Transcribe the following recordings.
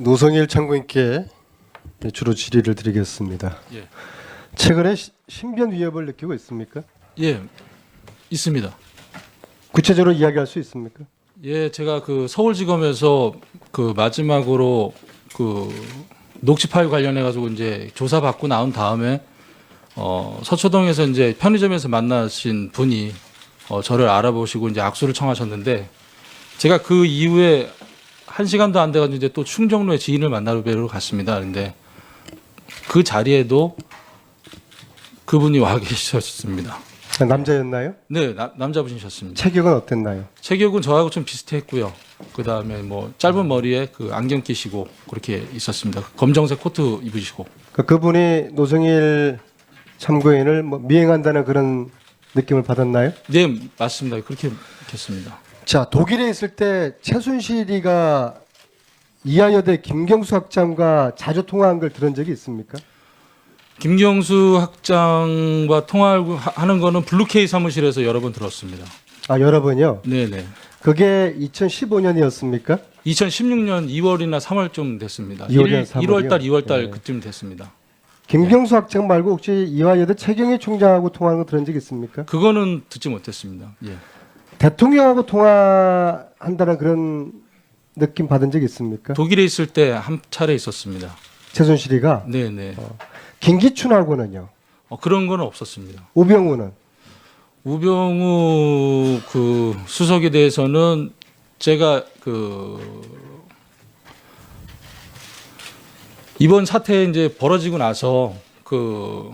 노성일 참고인께 주로 질의를 드리겠습니다. 예. 최근에 신변 위협을 느끼고 있습니까? 예, 있습니다. 구체적으로 이야기할 수 있습니까? 예, 제가 그 서울지검에서 그 마지막으로 그 녹취 파일 관련해 가지고 이제 조사 받고 나온 다음에 서초동에서 이제 편의점에서 만나신 분이 저를 알아보시고 이제 악수를 청하셨는데 제가 그 이후에 1시간도 안 돼가지고 이제 또 충정로에 지인을 만나러 갔습니다. 그런데 그 자리에도 그분이 와 계셨습니다. 남자였나요? 네, 남자분이셨습니다. 체격은 어땠나요? 체격은 저하고 좀 비슷했고요. 그 다음에 뭐 짧은 머리에 그 안경 끼시고 그렇게 있었습니다. 검정색 코트 입으시고. 그분이 노성일 참고인을 뭐 미행한다는 그런 느낌을 받았나요? 네, 맞습니다. 그렇게 했습니다. 자, 독일에 있을 때 최순실이가 이하여대 김경수 학장과 자주 통화한 걸 들은 적이 있습니까? 김경수 학장과 통화하는 거는 블루케이 사무실에서 여러 번 들었습니다. 아, 여러 번요? 네네. 그게 2015년이었습니까? 2016년 2월이나 3월쯤 됐습니다. 2월이나 3월이요? 1월달, 2월달 네. 그쯤 됐습니다. 김경수 학장 말고 혹시 이화여대 최경희 총장하고 통화하는 거 들은 적 있습니까? 그거는 듣지 못했습니다. 예. 대통령하고 통화한다는 그런 느낌 받은 적 있습니까? 독일에 있을 때 한 차례 있었습니다. 최순실이가 네네. 김기춘하고는요. 그런 건 없었습니다. 우병우는 우병우 그 수석에 대해서는 제가 그 이번 사태 이제 벌어지고 나서 그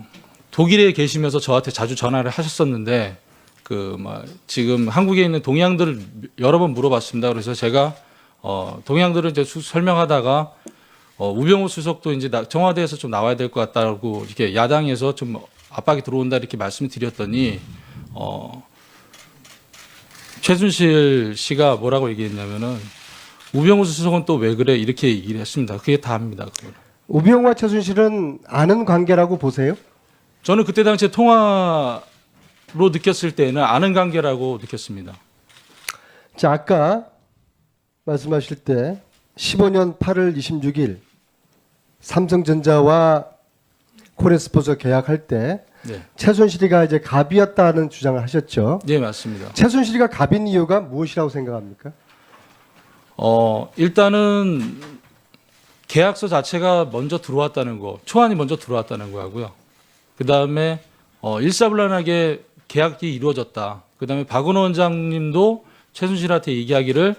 독일에 계시면서 저한테 자주 전화를 하셨었는데 그 막 지금 한국에 있는 동향들을 여러 번 물어봤습니다. 그래서 제가 동향들을 이제 설명하다가 우병우 수석도 이제 청와대에서 좀 나와야 될 것 같다고 이렇게 야당에서 좀 압박이 들어온다 이렇게 말씀을 드렸더니 최순실 씨가 뭐라고 얘기했냐면은 우병우 수석은 또 왜 그래 이렇게 얘기를 했습니다. 그게 다입니다. 그거는. 우병우와 최순실은 아는 관계라고 보세요? 저는 그때 당시에 통화로 느꼈을 때는 아는 관계라고 느꼈습니다. 자, 아까 말씀하실 때 15년 8월 26일 삼성전자와 코레스포츠 계약할 때 네, 최순실이가 이제 갑이었다는 주장을 하셨죠. 네 맞습니다. 최순실이가 갑인 이유가 무엇이라고 생각합니까? 일단은 계약서 자체가 먼저 들어왔다는 거, 초안이 먼저 들어왔다는 거고요. 그 다음에 일사불란하게 계약이 이루어졌다. 그 다음에 박은호 원장님도 최순실한테 얘기하기를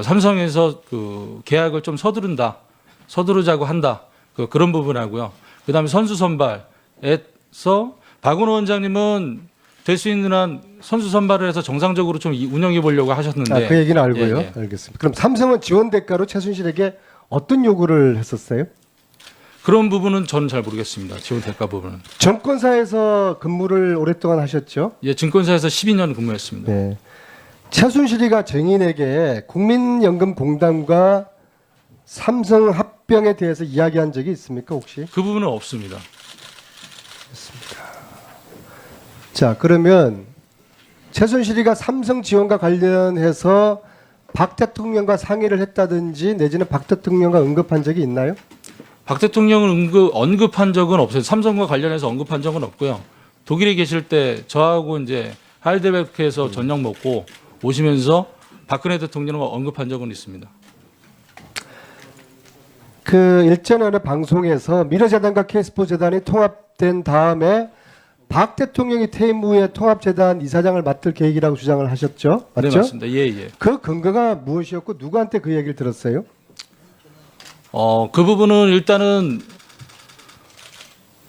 삼성에서 그 계약을 좀 서두르자고 한다. 그런 부분하고요. 그 다음에 선수 선발에서 박은호 원장님은 될 수 있는 한 선수 선발을 해서 정상적으로 좀 운영해 보려고 하셨는데. 그 얘기는 알고요. 예, 예. 알겠습니다. 그럼 삼성은 지원 대가로 최순실에게 어떤 요구를 했었어요? 그런 부분은 저는 잘 모르겠습니다. 지원 대가 부분은. 정권사에서 근무를 오랫동안 하셨죠? 예, 증권사에서 12년 근무했습니다. 네. 최순실이가 증인에게 국민연금공단과 삼성 합병에 대해서 이야기한 적이 있습니까, 혹시? 그 부분은 없습니다. 자, 그러면 최순실이가 삼성 지원과 관련해서 박 대통령과 상의를 했다든지 내지는 박 대통령과 언급한 적이 있나요? 박 대통령을 언급한 적은 없어요. 삼성과 관련해서 언급한 적은 없고요. 독일에 계실 때 저하고 이제 하이델베르크에서 저녁 먹고 오시면서 박근혜 대통령을 언급한 적은 있습니다. 그 일전에 어느 방송에서 미래재단과 K스포재단이 통합된 다음에 박 대통령이 퇴임 후에 통합재단 이사장을 맡을 계획이라고 주장을 하셨죠? 맞죠? 네, 맞습니다. 예, 예. 그 근거가 무엇이었고 누구한테 그 얘기를 들었어요? 그 부분은 일단은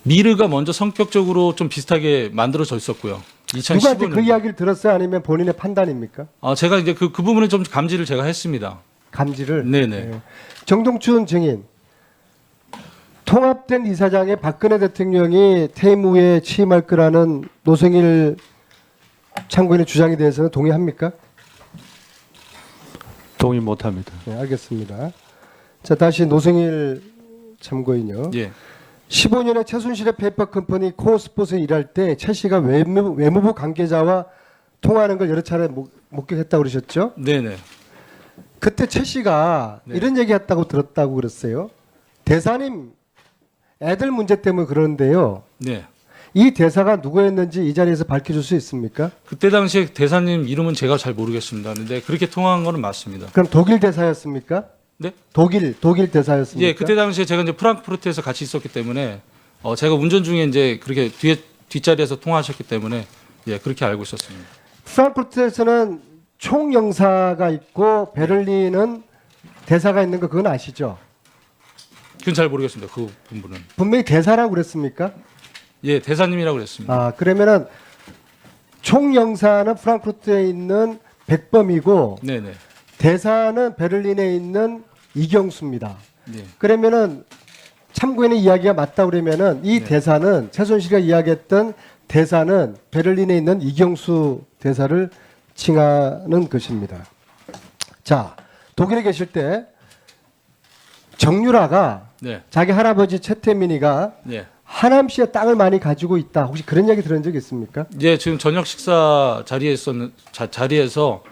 미르가 먼저 성격적으로 좀 비슷하게 만들어져 있었고요. 누구한테 2015년. 그 이야기를 들었어요? 아니면 본인의 판단입니까? 제가 이제 그 부분은 좀 감지를 제가 했습니다. 감지를? 네네. 네. 정동춘 증인, 통합된 이사장에 박근혜 대통령이 퇴임 후에 취임할 거라는 노성일 참고인의 주장에 대해서는 동의합니까? 동의 못합니다. 네, 알겠습니다. 자, 다시 노성일 참고인요. 예. 15년에 최순실의 페이퍼 컴퍼니 코어스포츠에 일할 때 최 씨가 외무부 관계자와 통화하는 걸 여러 차례 목격했다고 그러셨죠? 네네. 그때 최 씨가 네. 이런 얘기했다고 들었다고 그랬어요. 대사님 애들 문제 때문에 그러는데요. 네. 이 대사가 누구였는지 이 자리에서 밝혀줄 수 있습니까? 그때 당시에 대사님 이름은 제가 잘 모르겠습니다. 근데 그렇게 통화한 거는 맞습니다. 그럼 독일 대사였습니까? 네? 독일 대사였습니까? 예, 그때 당시에 제가 이제 프랑크푸르트에서 같이 있었기 때문에 제가 운전 중에 이제 그렇게 뒷자리에서 통화하셨기 때문에 예, 그렇게 알고 있었습니다. 프랑크푸르트에서는 총영사가 있고 베를린은 대사가 있는 거 그건 아시죠? 그건 잘 모르겠습니다. 그 부분은. 분명히 대사라고 그랬습니까? 예, 대사님이라고 그랬습니다. 아, 그러면은 총영사는 프랑크푸르트에 있는 백범이고 네네. 대사는 베를린에 있는 이경수입니다. 네. 그러면은 참고인의 이야기가 맞다 그러면은 이 네. 대사는 최순실이가 이야기했던 대사는 베를린에 있는 이경수 대사를 칭하는 것입니다. 자, 독일에 계실 때 정유라가 네. 자기 할아버지 최태민이가 네. 하남시에 땅을 많이 가지고 있다. 혹시 그런 얘기 들은 적 있습니까? 예, 지금 저녁 식사 자리에서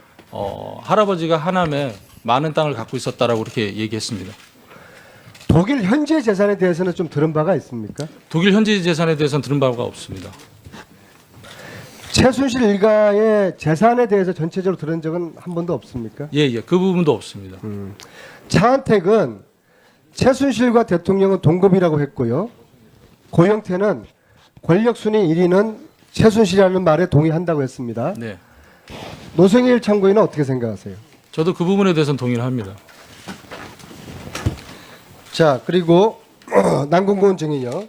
할아버지가 하남에 많은 땅을 갖고 있었다라고 그렇게 얘기했습니다. 독일 현재 재산에 대해서는 좀 들은 바가 있습니까? 독일 현지 재산에 대해서는 들은 바가 없습니다. 최순실 일가의 재산에 대해서 전체적으로 들은 적은 한 번도 없습니까? 예, 예, 그 부분도 없습니다. 차은택은 최순실과 대통령은 동급이라고 했고요. 고영태는 권력 순위 1위는 최순실이라는 말에 동의한다고 했습니다. 네, 노승일 참고인은 어떻게 생각하세요? 저도 그 부분에 대해서는 동의를 합니다. 자, 그리고 남궁고원 증인요.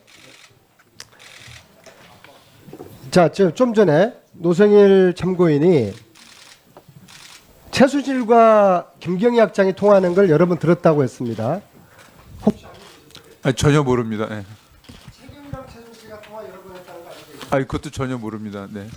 자, 좀 전에 노승일 참고인이 최순실과 김경희 학장이 통화하는 걸 여러 번 들었다고 했습니다. 아니, 전혀 모릅니다. 예. 아니, 그것도 전혀 모릅니다. 네.